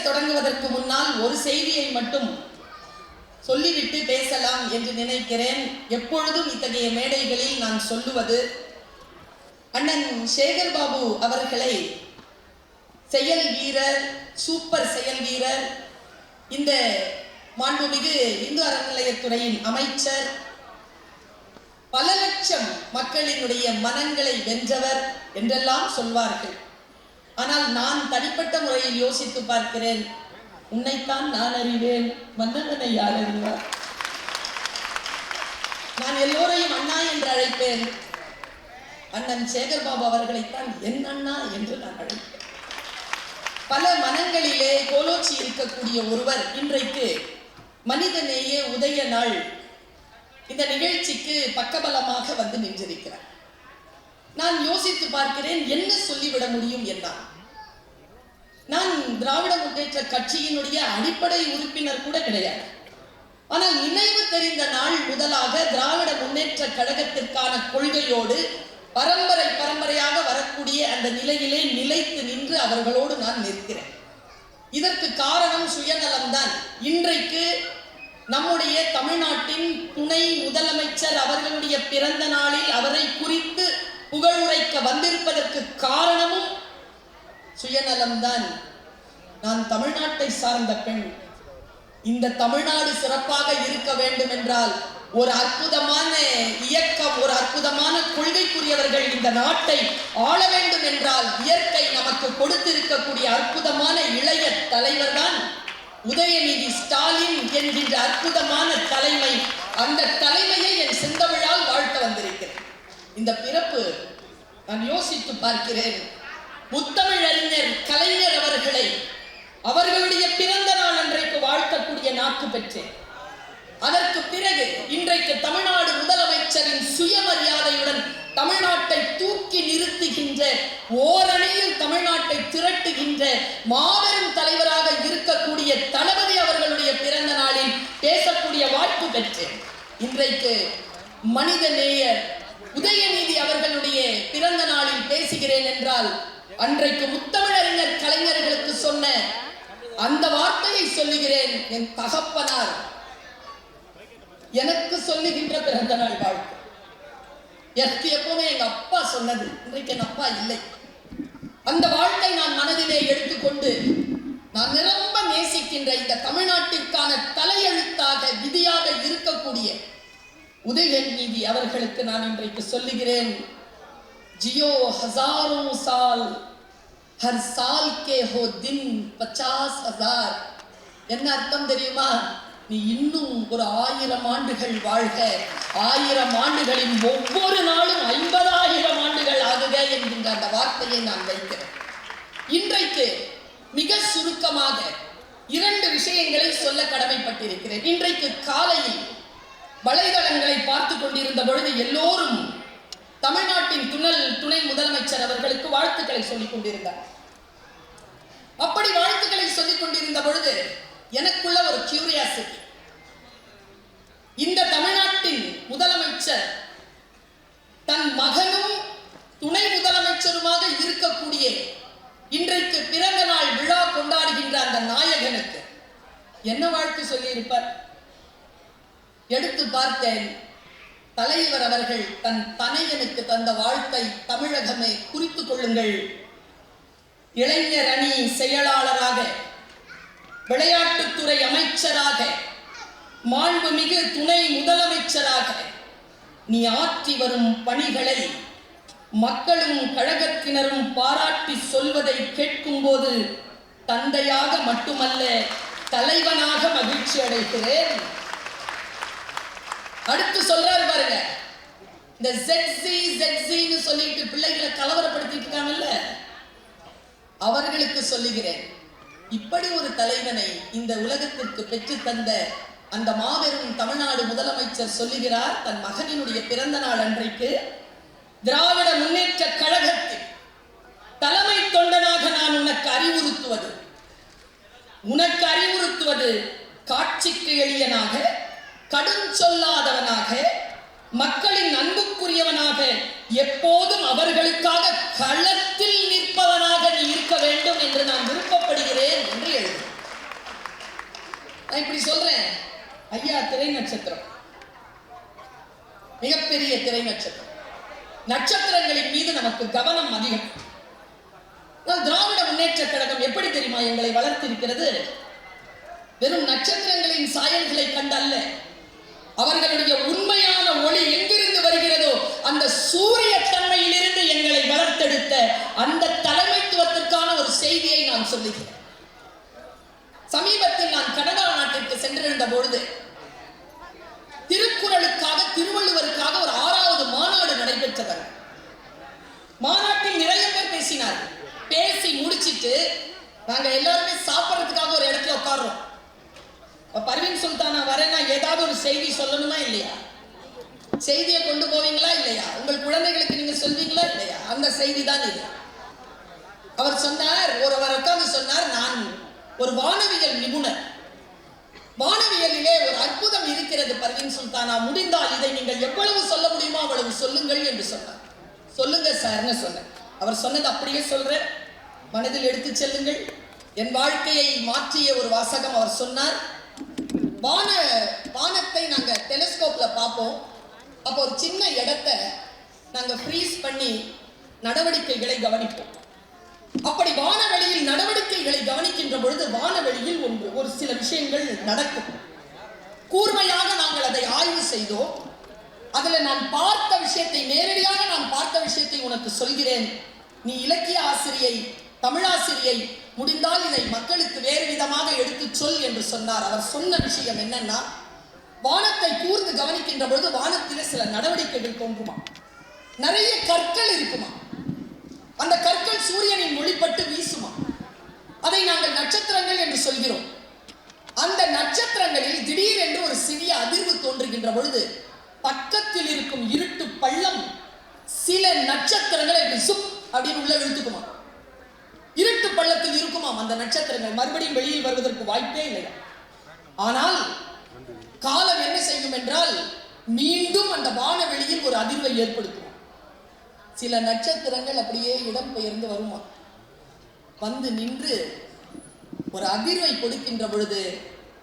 தொடங்குவதற்கு முன்னால் ஒரு செய்தியை மட்டும் சொல்லிவிட்டு பேசலாம் என்று நினைக்கிறேன். எப்பொழுதும் இத்தகைய மேடைகளில் நான் சொல்லுவது, அண்ணன் சேகர் பாபு அவர்களை செயல் வீரர், சூப்பர் செயல் வீரர், இந்த மாண்புமிகு இந்து அறநிலையத்துறையின் அமைச்சர், பல லட்சம் மக்களினுடைய மனங்களை வென்றவர் என்றெல்லாம் சொல்வார்கள். ஆனால் நான் தனிப்பட்ட முறையில் யோசித்து பார்க்கிறேன். உன்னைத்தான் நான் அறிவேன், மன்னவனை யார் அறிவார்? நான் எல்லோரையும் அண்ணா என்று அழைப்பேன். அண்ணன் சேகர்பாபு அவர்களைத்தான் என் அண்ணா என்று நான் அழைப்பேன். பல மனங்களிலே கோலோச்சி இருக்கக்கூடிய ஒருவர் இன்றைக்கு மனிதநேய உதய நாள் இந்த நிகழ்ச்சிக்கு பக்கபலமாக வந்து நின்றிருக்கிறார். நான் யோசித்து பார்க்கிறேன், என்ன சொல்லிவிட முடியும் என்றால், நான் திராவிட முன்னேற்ற கட்சியினுடைய அடிப்படை உறுப்பினர் கூட கிடையாது. ஆனால் நினைவு தெரிந்த நாள் முதலாக திராவிட முன்னேற்ற கழகத்திற்கான கொள்கையோடு பரம்பரையாக வரக்கூடிய அந்த நிலையிலே நிலைத்து நின்று அவர்களோடு நான் நிற்கிறேன். இதற்கு காரணம் சுயநலம்தான். இன்றைக்கு நம்முடைய தமிழ்நாட்டின் துணை முதலமைச்சர் அவர்களுடைய பிறந்த நாளில் அவரை குறித்து புகழுரைக்க வந்திருப்பதற்கு காரணமும் சுயநலம்தான். நான் தமிழ்நாட்டை சார்ந்த பெண். இந்த தமிழ்நாடு சிறப்பாக இருக்க வேண்டும் என்றால் ஒரு அற்புதமான இயக்கம், ஒரு அற்புதமான கொள்கைக்குரியவர்கள் இந்த நாட்டை ஆள வேண்டும் என்றால் இயற்கை நமக்கு கொடுத்திருக்கக்கூடிய அற்புதமான இளைய தலைவர் தான் உதயநிதி ஸ்டாலின் என்கின்ற அற்புதமான தலைமை. அந்த தலைமையை என் செந்தமிழால் வாழ்த்த வந்திருக்கிறேன். இந்த பிறப்பு நான் யோசித்து பார்க்கிறேன். முத்தமிழறிஞர் கலைஞர் அவர்களை அவர்களுடைய பிறந்த நாள் அன்றைக்கு வாழ்த்தக்கூடிய நாக்கு பெற்றேன். அதற்கு பிறகு இன்றைக்கு தமிழ்நாடு முதலமைச்சரின் சுயமரியாதையுடன் தமிழ்நாட்டை தூக்கி நிறுத்துகின்ற, ஓரணியில் தமிழ்நாட்டை திரட்டுகின்ற மாபெரும் தலைவராக இருக்கக்கூடிய தளபதி அவர்களுடைய பிறந்த நாளில் பேசக்கூடிய வாய்ப்பு பெற்றேன். இன்றைக்கு மனிதநேயர் உதயநிதி அவர்களுடைய பிறந்த நாளில் பேசுகிறேன் என்றால், அன்றைக்கு முத்தமிழறிஞர் கலைஞர்களுக்கு சொன்ன அந்த வார்த்தையை சொல்லுகிறேன். என் தகப்பனார் எனக்கு சொல்லுகின்ற பிறந்த நாள் வாழ்க்கை. எனக்கு எப்பவுமே எங்க அப்பா சொன்னது. இன்றைக்கு என் அப்பா இல்லை. அந்த வாழ்க்கை நான் மனதிலே எடுத்துக்கொண்டு நான் நிரம்ப நேசிக்கின்ற இந்த தமிழ்நாட்டிற்கான தலையெழுத்தாக விதியாக இருக்கக்கூடிய உதயநிதி அவர்களுக்கு நான் இன்றைக்கு சொல்லுகிறேன், ஜியோ ஹசாரோ சால், ஹர் சால் கே ஹோ தின் 50,000. என்ன அர்த்தம் தெரியுமா? நீ இன்னும் ஒரு 1000 ஆண்டுகள் வாழ்க, 1000 ஆண்டுகளின் ஒவ்வொரு நாளும் 50,000 ஆண்டுகள் ஆகுக என்கின்ற அந்த வார்த்தையை நான் வைக்கிறேன். இன்றைக்கு மிக சுருக்கமாக 2 விஷயங்களை சொல்ல கடமைப்பட்டிருக்கிறேன். இன்றைக்கு காலையில் வலைதளங்களை பார்த்து கொண்டிருந்த பொழுது எல்லோரும் தமிழ்நாட்டின் துணை முதலமைச்சர் அவர்களுக்கு வாழ்த்துக்களை சொல்லிக் கொண்டிருந்தார். அப்படி வாழ்த்துக்களை சொல்லிக் கொண்டிருந்த பொழுது எனக்குள்ள ஒரு கியூரியாசிட்டி, இந்த தமிழ்நாட்டின் முதலமைச்சர் தன் மகனும் துணை முதலமைச்சருமாக இருக்கக்கூடிய இன்றைக்கு பிறந்த நாள் விழா கொண்டாடுகின்ற அந்த நாயகனுக்கு என்ன வாழ்த்து சொல்லி இருப்பார்? எடுத்து பார்த்தேன். தலைவர் அவர்கள் தன் தனையனுக்கு தந்த வாழ்த்தை தமிழகமே குறித்துக் கொள்ளுங்கள். இளைஞர் அணி செயலாளராக, விளையாட்டுத்துறை அமைச்சராக, மாண்புமிகு துணை முதலமைச்சராக நீ ஆற்றி வரும் பணிகளை மக்களும் கழகத்தினரும் பாராட்டி சொல்வதை கேட்கும் போது தந்தையாக மட்டுமல்ல, தலைவனாக மகிழ்ச்சி அடைகிறேன். அடுத்து சொல்றாரு பாருங்க, இந்த ZZன்னு சொல்லிட்டு பிள்ளைகளை கலவரப்படுத்திட்டு இருக்காங்கல்ல, அவர்களுக்கு சொல்லுகிறேன், இப்படி ஒரு தலைவனை இந்த உலகத்திற்கு பெற்று தந்த அந்த மாபெரும் தமிழ்நாடு முதலமைச்சர் சொல்லுகிறார், தன் மகனினுடைய பிறந்த நாள் அன்றைக்கு, திராவிட முன்னேற்ற கழகத்தில் தலைமை தொண்டனாக நான் உனக்கு அறிவுறுத்துவது காட்சிக்கு எளியனாக, கடும் சொல்லாதவனாக, மக்களின் அன்புக்குரியவனாக, எப்போதும் அவர்களுக்காக களத்தில் நிற்பவனாக நீ இருக்க வேண்டும் என்று நான் விருப்பப்படுகிறேன் என்று எழுது. ஐயா திரை நட்சத்திரம், மிகப்பெரிய திரை நட்சத்திரம். நட்சத்திரங்களின் மீது நமக்கு கவனம் அதிகம். திராவிட முன்னேற்ற கழகம் எப்படி தெரியுமா எங்களை வளர்த்திருக்கிறது? வெறும் நட்சத்திரங்களின் சாயல்களை கண்டல்ல, அவர்களுடைய உண்மையான ஒளி எங்கிருந்து வருகிறதோ அந்த சூரிய தன்மையிலிருந்து எங்களை வளர்த்தெடுத்த அந்த தலைமைத்துவத்திற்கான ஒரு செய்தியை நான் சொல்லுகிறேன். சமீபத்தில் நான் கனடா நாட்டிற்கு சென்றிருந்த பொழுது திருக்குறளுக்காக, திருவள்ளுவருக்காக ஒரு 6வது மாநாடு நடைபெற்றவர். மாநாட்டில் நிறைய பேர் பேசினார்கள். பேசி முடிச்சிட்டு நாங்க எல்லாருமே சாப்பிட்றதுக்காக ஒரு இடத்துல உட்கார்றோம். பர்வீன் சுல்தானா வரேன்னா ஏதாவது ஒரு செய்தி சொல்லணுமா இல்லையா? செய்தியை கொண்டு போவீங்களா இல்லையா? உங்கள் குழந்தைகளுக்கு நீங்க சொல்வீங்களா இல்லையா? அந்த செய்தி தான் இது. அவர் சொன்னார், ஒருவர் உட்கார்ந்து சொன்னார், நான் ஒரு வானவியல் நிபுணர், வானவியலிலே ஒரு அற்புதம் இருக்கிறது பர்வீன் சுல்தானா, முடிந்தால் இதை நீங்கள் எவ்வளவு சொல்ல முடியுமோ அவ்வளவு சொல்லுங்கள் என்று சொன்னார். சொல்லுங்க சார்னு சொன்னேன். அவர் சொன்னது அப்படியே சொல்றேன், மனதில் எடுத்து செல்லுங்கள். என் வாழ்க்கையை மாற்றிய ஒரு வாசகம். அவர் சொன்னார், வானத்தை நாங்க டெலிஸ்கோப்ல பார்ப்போம். அப்போ ஒரு சின்ன இடத்தை நாங்க ஃப்ரீஸ் பண்ணி நடவடிக்கைகளை கவனிப்போம். அப்படி வானவெளியில் நடவடிக்கைகளை கவனிக்கின்ற பொழுது வானவெளியில் ஒரு சில விஷயங்கள் நடக்கும். கூர்மையாக நாங்கள் அதை ஆய்வு செய்தோம். அதுல நான் பார்த்த விஷயத்தை, நேரடியாக நான் பார்த்த விஷயத்தை உனக்கு சொல்கிறேன். நீ இலக்கிய ஆசிரியை, தமிழாசிரியை, முடிந்தால் இதை மக்களுக்கு வேறு விதமாக எடுத்து சொல் என்று சொன்னார். அவர் சொன்ன விஷயம் என்னன்னா, வானத்தை கூர்ந்து கவனிக்கின்ற பொழுது வானத்திலே சில நடவடிக்கைகள் தோன்றுமா, நிறைய கற்கள் இருக்குமா, அந்த கற்கள் சூரியனின் ஒளிப்பட்டு வீசுமா. அதை நாங்கள் நட்சத்திரங்கள் என்று சொல்கிறோம். அந்த நட்சத்திரங்களில் திடீரென்று ஒரு சிறிய அதிர்வு தோன்றுகின்ற பொழுது பக்கத்தில் இருக்கும் இருட்டு பள்ளம் சில நட்சத்திரங்களை சுப் அப்படின்னு உள்ள இழுத்துக்குமா. இருட்டு பள்ளத்தில் இருக்குமாம் அந்த நட்சத்திரங்கள். மறுபடியும் வெளியில் வருவதற்கு வாய்ப்பே இல்லையா. ஆனால் காலம் என்ன செய்யும் என்றால், மீண்டும் அந்த வானவெளியில் ஒரு அதிர்வை ஏற்படுத்தும். சில நட்சத்திரங்கள் அப்படியே இடம் பெயர்ந்து வருமா, வந்து நின்று ஒரு அதிர்வை கொடுக்கின்ற பொழுது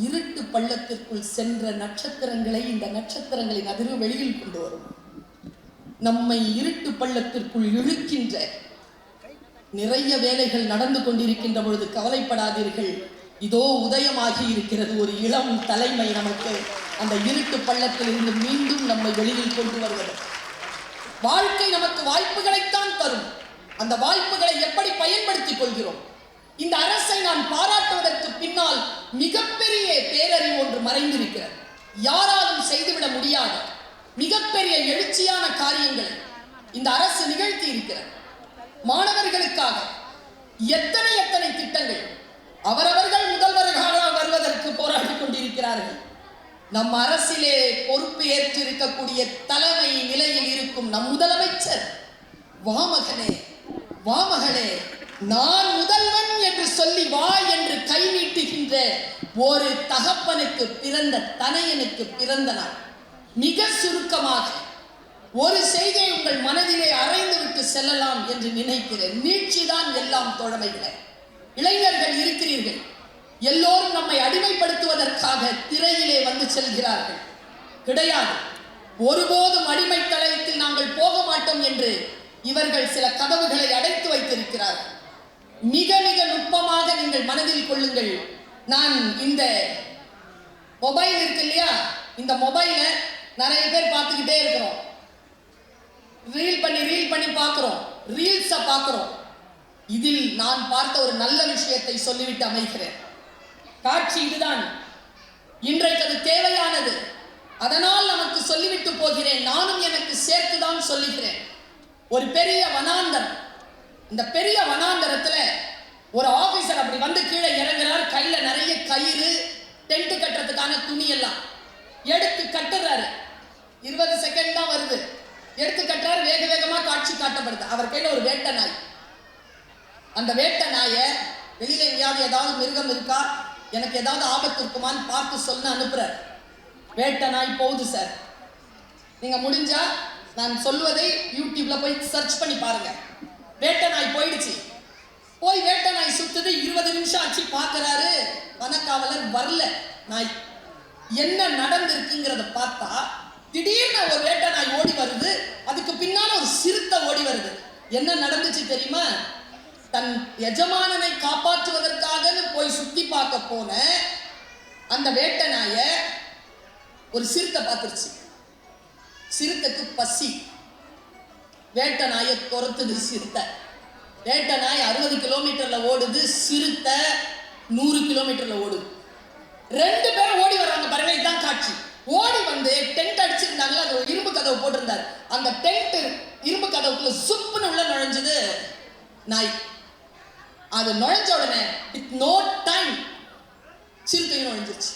இருட்டு பள்ளத்திற்குள் சென்ற நட்சத்திரங்களை இந்த நட்சத்திரங்களின் அதிர்வு வெளியில் கொண்டு வரும். நம்மை இருட்டு பள்ளத்திற்குள் இழுக்கின்ற நிறைய வேலைகள் நடந்து கொண்டிருக்கின்ற பொழுது கவலைப்படாதீர்கள். இதோ உதயமாகி இருக்கிறது ஒரு இளம் தலைமை நமக்கு அந்த இருட்டு பள்ளத்தில் இருந்து மீண்டும் நம்மை வெளியில் கொண்டு வருவது. வாழ்க்கை நமக்கு வாய்ப்புகளைத்தான் தரும். அந்த வாய்ப்புகளை எப்படி பயன்படுத்திக் கொள்கிறோம்? இந்த அரசை நான் பாராட்டுவதற்கு பின்னால் மிகப்பெரிய பேரறிவு ஒன்று மறைந்திருக்கிறது. யாராலும் செய்துவிட முடியாத மிகப்பெரிய எழுச்சியான காரியங்களை இந்த அரசு நிகழ்த்தி இருக்கிறது. மாணவர்களுக்காக எத்தனை எத்தனை திட்டங்கள். அவரவர்கள் முதல்வர்களாக வருவதற்கு போராடி கொண்டிருக்கிறார்கள். நம் அரசிலே பொறுப்பு ஏற்றிருக்கக்கூடிய தலைமை நிலையில் இருக்கும் நம் முதலமைச்சர், வாமகனே வாமகனே நான் முதல்வன் என்று சொல்லி வா என்று கை நீட்டுகின்ற ஒரு தகப்பனுக்கு பிறந்த தனையனுக்கு பிறந்த நாள். மிக சுருக்கமாக ஒரு செய்தியை உங்கள் மனதிலே அறைந்து விட்டு செல்லலாம் என்று நினைக்கிறேன். நீட்சிதான் எல்லாம் தோழமைகளே. இளைஞர்கள் இருக்கிறீர்கள், எல்லோரும் நம்மை அடிமைப்படுத்துவதற்காக திரையிலே வந்து செல்கிறார்கள். கிடையாது, ஒருபோதும் அடிமை தளத்தில் நாங்கள் போக மாட்டோம் என்று இவர்கள் சில கதவுகளை அடைத்து வைத்திருக்கிறார்கள். மிக மிக நுட்பமாக நீங்கள் மனதில் கொள்ளுங்கள். நான் இந்த மொபைல் இருக்கு இல்லையா, இந்த மொபைலை நிறைய பேர் பார்த்துக்கிட்டே இருக்கிறோம். ரீல் பண்ணி பார்க்கிறோம், ரீல்ஸை பார்க்கிறோம். இதில் நான் பார்த்த ஒரு நல்ல விஷயத்தை சொல்லிவிட்டு அமைகிறேன். காட்சி இதுதான், இன்றைக்கு அது தேவையானது. அதனால் நமக்கு சொல்லிவிட்டு போகிறேன். நானும் எனக்கு சேர்த்துதான் சொல்லுகிறேன். ஒரு பெரிய வனாந்தரம், இந்த பெரிய வனாந்தரத்துல ஒரு ஆபீசர் அப்படி வந்து கீழே இறங்குறார். கையில நிறைய கயிறு, டென்ட் கட்டுறதுக்கான துணி எல்லாம் எடுத்து கட்டுறாரு. 20 செகண்ட் தான் வருது. எடுத்து கட்டுறாரு, வேக வேகமா காட்சி காட்டப்படுது. அவர் கையில ஒரு வேட்டை நாய். அந்த வேட்டை நாயை வெளியில எங்கேயாவது ஏதாவது மிருகம் இருக்கா, எனக்கு ஏதாவது ஆபத்து இருக்குமான்னு பார்த்து சொல்ல அனுப்புறார். வேட்டை நாய் போகுது சார். நீங்க முடிஞ்சா நான் சொல்வதை யூடியூப்ல போய் சர்ச் பண்ணி பாருங்க. வேட்டை நாய் போயிடுச்சு. போய் வேட்டை நாய் சுத்துது. 20 நிமிஷம் ஆச்சு, பார்க்கறாரு, வனக்காவலர் வரல. நாய் என்ன நடந்திருக்குங்கிறத பார்த்தா திடீர்னு ஒரு வேட்டை நாய் ஓடி வருது, அதுக்கு பின்னால ஒரு சிறுத்தை ஓடி வருது. என்ன நடந்துச்சு தெரியுமா? தன் எஜமானனை காப்பாற்றுவதற்காக போய் சுத்தி பார்க்க போன அந்த வேட்டை நாய ஒரு சிறுத்தை பார்த்துருச்சு. சிறுத்தைக்கு பசி, வேட்டை நாயை துரத்துது சிறுத்தை. வேட்டை நாய் 60 கிலோமீட்டர்ல ஓடுது, சிறுத்தை 100 கிலோமீட்டர்ல ஓடுது. 2 பேரும் ஓடி வர்றாங்க பாருங்க. இதுதான் காட்சி. ஓடி வந்து டென்ட் அடிச்சிருந்தாங்களா, அது இரும்பு கதவு போட்டிருந்தாரு. அந்த டென்ட் இரும்பு கதவுக்குள்ள சுப்புன்னு உள்ள நுழைஞ்சது நாய். அது நுழைஞ்ச உடனே வித் நோ டைம் சிறுத்தையும் நுழைஞ்சிருச்சு.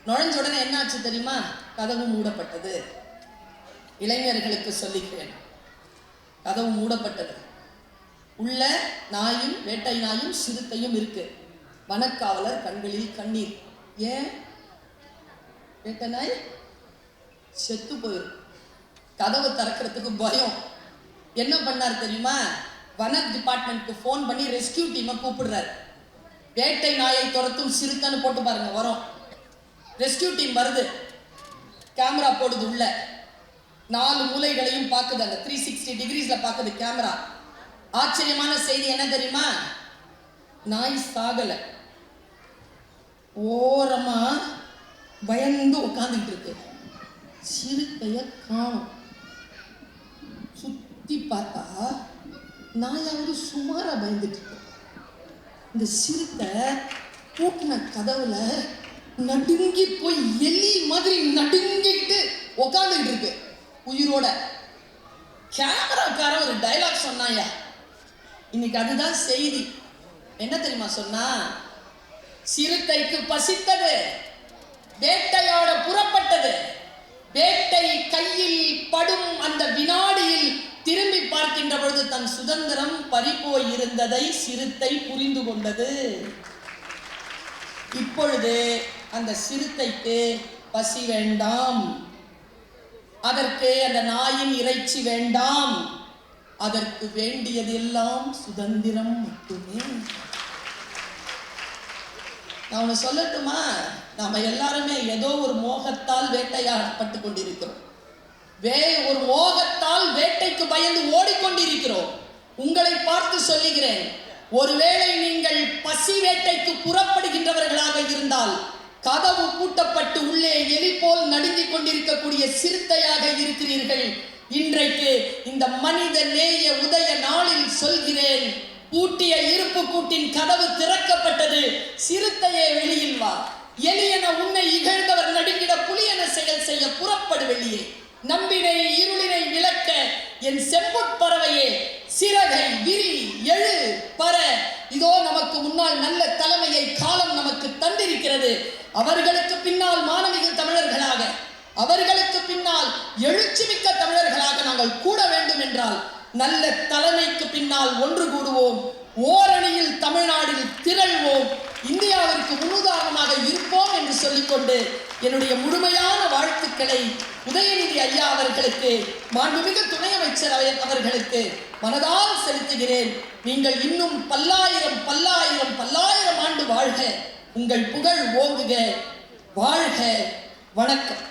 நுழைஞ்ச உடனே என்ன ஆச்சு தெரியுமா? கதவு மூடப்பட்டது. இளைஞர்களுக்கு சொல்லிக்கிறேன், கதவு மூடப்பட்டது. உள்ள நாயும் வேட்டை நாயும் சிறுத்தையும் இருக்கு. வனக்காவலர் கண்களில் கண்ணீர். ஏன்? வேட்டை நாய் செத்து போயிடும். கதவு திறக்கிறதுக்கு பயம். என்ன பண்ணார் தெரியுமா? வன டிபார்ட்மெண்ட்க்கு போன் பண்ணி ரெஸ்கியூ டீமை கூப்பிடுறாரு. வேட்டை நாயை துரத்தும் சிறுத்தைன்னு போட்டு பாருங்க, வரும். ரெஸ்கியூ டீம் வருது, கேமரா போடுது. உள்ள 4 மூலைகளையும் பார்க்குது. அந்த 360 டிகிரிஸ்ல பார்க்குது கேமரா. ஆச்சரியமான செய்தி என்ன தெரியுமா? நாய் சாகல, ஓரமா பயந்து உட்கார்ந்துட்டு இருக்கு. சிறுத்தைய காணும். சுத்தி பார்த்தா நாயாவது சுமாரா பயந்துட்டு இருக்கு. இந்த சிறுத்தை பூட்டின கதவுல நடுங்கி போய் எலி மாதிரி நடுங்கிட்டு உட்காந்துட்டு இருக்கு உயிரோட. கேமராக்கார ஒரு டைலாக் சொன்னாயா, இன்னைக்கு அதுதான் செய்தி. என்ன தெரியுமா சொன்னா? சிறுத்தைக்கு பசித்தது, வேட்டையாட புறப்பட்டது. வேட்டை கையில் படும் அந்த வினாடியில் திரும்பி பார்க்கின்ற பொழுது தன் சுதந்திரம் பறிபோய் இருந்ததை சிறுத்தை புரிந்து கொண்டது. இப்பொழுது அந்த சிறுத்தைக்கு பசி வேண்டாம், அதற்கு அந்த நாயின் இறைச்சி வேண்டாம், அதற்கு வேண்டியது எல்லாம் சுதந்திரம் மட்டுமே. நான் ஒன்று சொல்லட்டுமா? நாம எல்லாருமே ஏதோ ஒரு மோகத்தால் வேட்டையாடப்பட்டு கொண்டிருக்கிறோம். ஒரு மோகத்தால் வேட்டைக்கு பயந்து ஓடிக்கொண்டிருக்கிறோம். உங்களை பார்த்து சொல்லுகிறேன், ஒருவேளை நீங்கள் பசி வேட்டைக்கு புறப்படுகின்றவர்களாக இருந்தால், கதவு பூட்டப்பட்டு உள்ளே எலி போல் நடுங்கிக் கொண்டிருக்கக்கூடிய சிறுத்தையாக இருக்கிறீர்கள். இன்றைக்கு இந்த மனித நேய உதய நாளில் சொல்கிறேன், பூட்டிய இருப்பு கூட்டின் கதவு திறக்கப்பட்டது. சிறுத்தையே வெளியில் வா. எலியென உன்னை இகழ்ந்தவர் நடுங்கிட புலியென செயல் செய்ய புறப்படு வெளியே. நம்பினை இருளினை விளக்க என் செம்புட்பறவையே, சிறகை விரி, எழு, பற. இதோ நமக்கு முன்னால் நல்ல தலைமையை காலம் நமக்கு தந்திருக்கிறது. அவர்களுக்கு பின்னால் மானமிகு தமிழர்களாக, அவர்களுக்கு பின்னால் எழுச்சி மிக்க தமிழர்களாக நாங்கள் கூட வேண்டும் என்றால் நல்ல தலைமைக்கு பின்னால் ஒன்று கூடுவோம். ஓரணியில் தமிழ்நாட்டில் திரள்வோம். இந்தியாவிற்கு முன்னுதாரணமாக இருப்போம் என்று சொல்லிக்கொண்டு என்னுடைய முழுமையான வாழ்த்துக்களை உதயநிதி ஐயா அவர்களுக்கு, மாண்புமிகு துணை அமைச்சர் அவர்களுக்கு மனதால் செலுத்துகிறேன். நீங்கள் இன்னும் பல்லாயிரம் பல்லாயிரம் பல்லாயிரம் ஆண்டு வாழ்க. உங்கள் புகழ் ஓங்குக. வாழ்க. வணக்கம்.